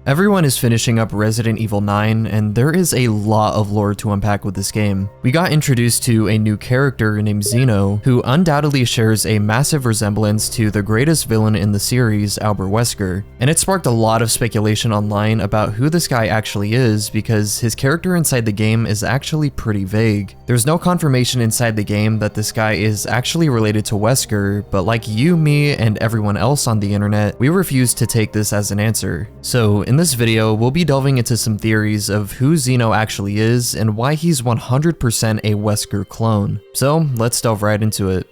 Everyone is finishing up Resident Evil 9, and there is a lot of lore to unpack with this game. We got introduced to a new character named Zeno, who undoubtedly shares a massive resemblance to the greatest villain in the series, Albert Wesker. And it sparked a lot of speculation online about who this guy actually is, because his character inside the game is actually pretty vague. There's no confirmation inside the game that this guy is actually related to Wesker, but like you, me, and everyone else on the internet, we refuse to take this as an answer. So in this video, we'll be delving into some theories of who Zeno actually is and why he's 100% a Wesker clone. So let's delve right into it.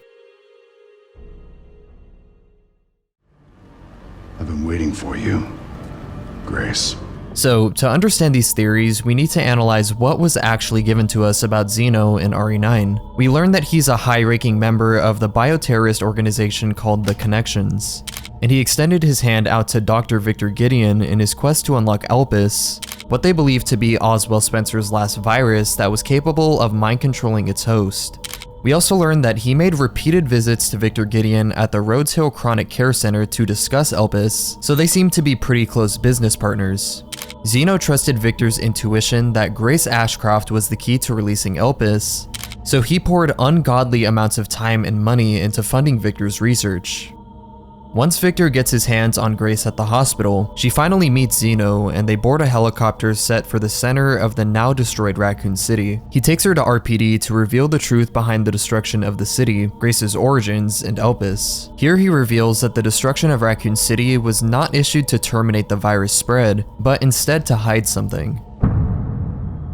I've been waiting for you, Grace. So to understand these theories, we need to analyze what was actually given to us about Zeno in RE9. We learned that he's a high-ranking member of the bioterrorist organization called the Connections, and he extended his hand out to Dr. Victor Gideon in his quest to unlock Elpis, what they believe to be Oswell Spencer's last virus that was capable of mind-controlling its host. We also learned that he made repeated visits to Victor Gideon at the Rhodes Hill Chronic Care Center to discuss Elpis, so they seem to be pretty close business partners. Zeno trusted Victor's intuition that Grace Ashcroft was the key to releasing Elpis, so he poured ungodly amounts of time and money into funding Victor's research. Once Victor gets his hands on Grace at the hospital, she finally meets Zeno and they board a helicopter set for the center of the now destroyed Raccoon City. He takes her to RPD to reveal the truth behind the destruction of the city, Grace's origins, and Elpis. Here he reveals that the destruction of Raccoon City was not issued to terminate the virus spread, but instead to hide something.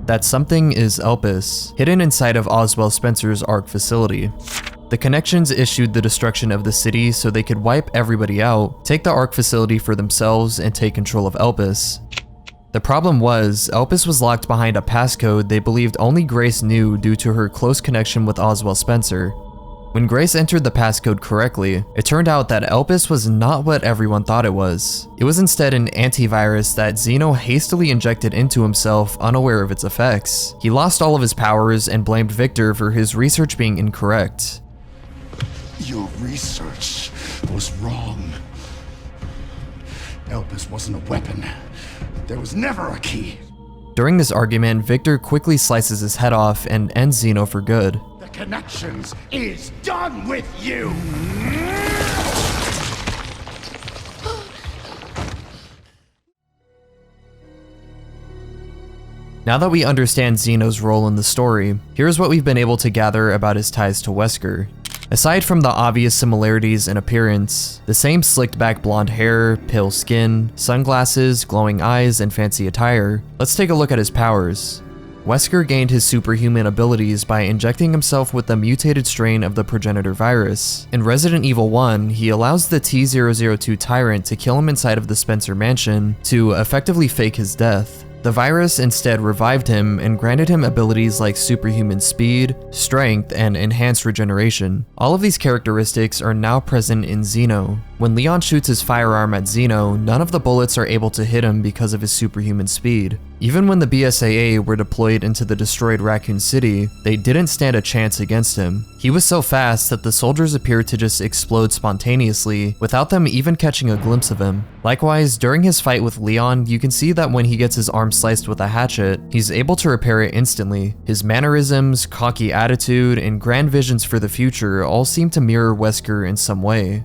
That something is Elpis, hidden inside of Oswell Spencer's ARC facility. The Connections issued the destruction of the city so they could wipe everybody out, take the ARC facility for themselves, and take control of Elpis. The problem was, Elpis was locked behind a passcode they believed only Grace knew due to her close connection with Oswell Spencer. When Grace entered the passcode correctly, it turned out that Elpis was not what everyone thought it was. It was instead an antivirus that Zeno hastily injected into himself, unaware of its effects. He lost all of his powers and blamed Victor for his research being incorrect. Your research was wrong. Elpis wasn't a weapon. There was never a key. During this argument, Victor quickly slices his head off and ends Zeno for good. The Connections is done with you! Now that we understand Zeno's role in the story, here's what we've been able to gather about his ties to Wesker. Aside from the obvious similarities in appearance, the same slicked back blonde hair, pale skin, sunglasses, glowing eyes, and fancy attire, let's take a look at his powers. Wesker gained his superhuman abilities by injecting himself with the mutated strain of the progenitor virus. In Resident Evil 1, he allows the T-002 tyrant to kill him inside of the Spencer mansion to effectively fake his death. The virus instead revived him and granted him abilities like superhuman speed, strength, and enhanced regeneration. All of these characteristics are now present in Zeno. When Leon shoots his firearm at Zeno, none of the bullets are able to hit him because of his superhuman speed. Even when the BSAA were deployed into the destroyed Raccoon City, they didn't stand a chance against him. He was so fast that the soldiers appeared to just explode spontaneously without them even catching a glimpse of him. Likewise, during his fight with Leon, you can see that when he gets his arm sliced with a hatchet, he's able to repair it instantly. His mannerisms, cocky attitude, and grand visions for the future all seem to mirror Wesker in some way.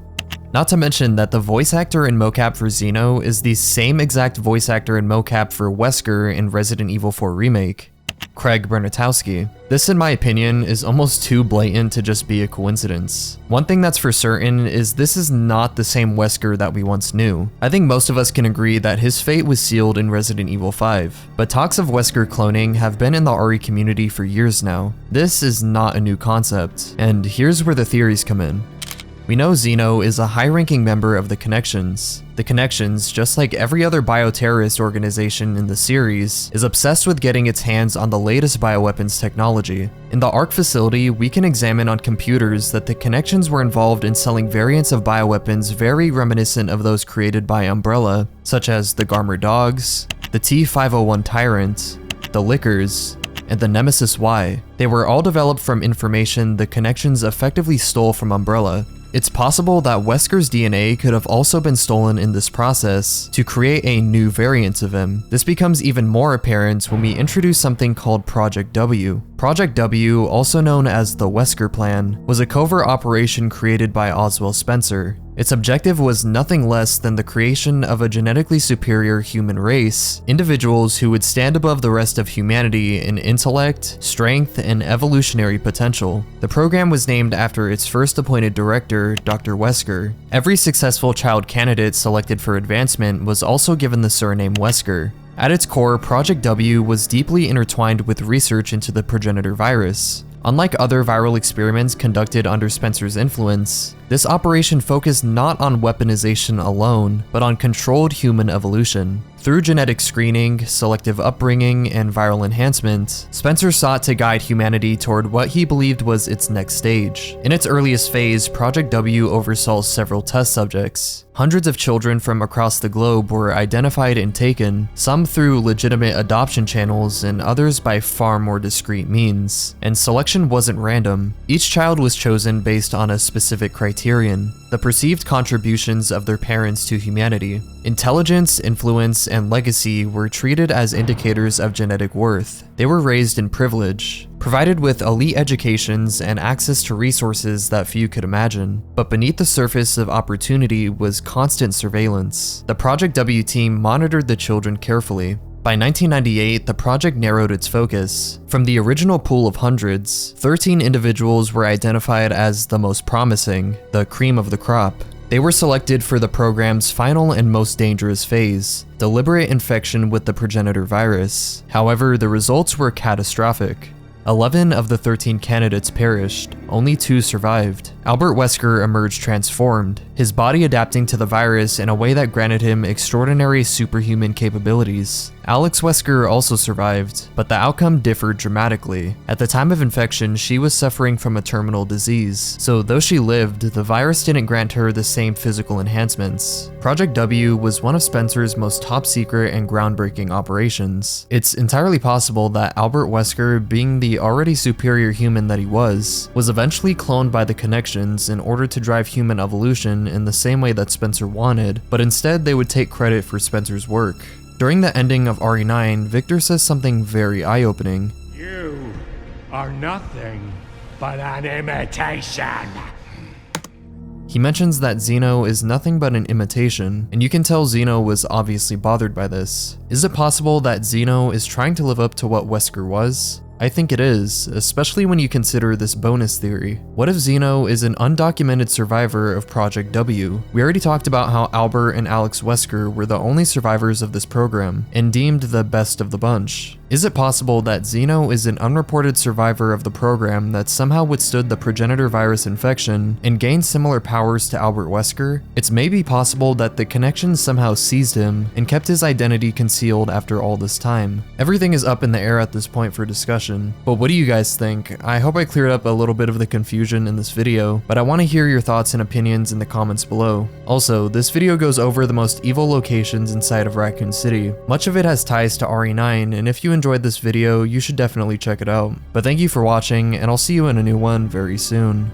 Not to mention that the voice actor and mocap for Zeno is the same exact voice actor and mocap for Wesker in Resident Evil 4 Remake, Craig Bernatowski. This, in my opinion, is almost too blatant to just be a coincidence. One thing that's for certain is this is not the same Wesker that we once knew. I think most of us can agree that his fate was sealed in Resident Evil 5, but talks of Wesker cloning have been in the RE community for years now. This is not a new concept, and here's where the theories come in. We know Zeno is a high-ranking member of the Connections. The Connections, just like every other bioterrorist organization in the series, is obsessed with getting its hands on the latest bioweapons technology. In the ARC facility, we can examine on computers that the Connections were involved in selling variants of bioweapons very reminiscent of those created by Umbrella, such as the Garmer Dogs, the T-501 Tyrant, the Lickers, and the Nemesis Y. They were all developed from information the Connections effectively stole from Umbrella. It's possible that Wesker's DNA could have also been stolen in this process to create a new variant of him. This becomes even more apparent when we introduce something called Project W. Project W, also known as the Wesker Plan, was a covert operation created by Oswald Spencer. Its objective was nothing less than the creation of a genetically superior human race, individuals who would stand above the rest of humanity in intellect, strength, and evolutionary potential. The program was named after its first appointed director, Dr. Wesker. Every successful child candidate selected for advancement was also given the surname Wesker. At its core, Project W was deeply intertwined with research into the progenitor virus. Unlike other viral experiments conducted under Spencer's influence, this operation focused not on weaponization alone, but on controlled human evolution. Through genetic screening, selective upbringing, and viral enhancement, Spencer sought to guide humanity toward what he believed was its next stage. In its earliest phase, Project W oversaw several test subjects. Hundreds of children from across the globe were identified and taken, some through legitimate adoption channels and others by far more discreet means. And selection wasn't random. Each child was chosen based on a specific criterion: the perceived contributions of their parents to humanity. Intelligence, influence, and legacy were treated as indicators of genetic worth. They were raised in privilege, provided with elite educations and access to resources that few could imagine. But beneath the surface of opportunity was constant surveillance. The Project W team monitored the children carefully. By 1998, the project narrowed its focus. From the original pool of hundreds, 13 individuals were identified as the most promising, the cream of the crop. They were selected for the program's final and most dangerous phase, deliberate infection with the progenitor virus. However, the results were catastrophic. 11 of the 13 candidates perished, only 2 survived. Albert Wesker emerged transformed, his body adapting to the virus in a way that granted him extraordinary superhuman capabilities. Alex Wesker also survived, but the outcome differed dramatically. At the time of infection, she was suffering from a terminal disease, so though she lived, the virus didn't grant her the same physical enhancements. Project W was one of Spencer's most top secret and groundbreaking operations. It's entirely possible that Albert Wesker, being the already superior human that he was eventually cloned by the Connections in order to drive human evolution in the same way that Spencer wanted, but instead they would take credit for Spencer's work. During the ending of RE9, Victor says something very eye-opening. You are nothing but an imitation. He mentions that Zeno is nothing but an imitation, and you can tell Zeno was obviously bothered by this. Is it possible that Zeno is trying to live up to what Wesker was? I think it is, especially when you consider this bonus theory. What if Zeno is an undocumented survivor of Project W? We already talked about how Albert and Alex Wesker were the only survivors of this program, and deemed the best of the bunch. Is it possible that Zeno is an unreported survivor of the program that somehow withstood the progenitor virus infection and gained similar powers to Albert Wesker? It's maybe possible that the Connections somehow seized him and kept his identity concealed after all this time. Everything is up in the air at this point for discussion, but what do you guys think? I hope I cleared up a little bit of the confusion in this video, but I want to hear your thoughts and opinions in the comments below. Also, this video goes over the most evil locations inside of Raccoon City. Much of it has ties to RE9, and if you enjoyed this video, you should definitely check it out. But thank you for watching, and I'll see you in a new one very soon.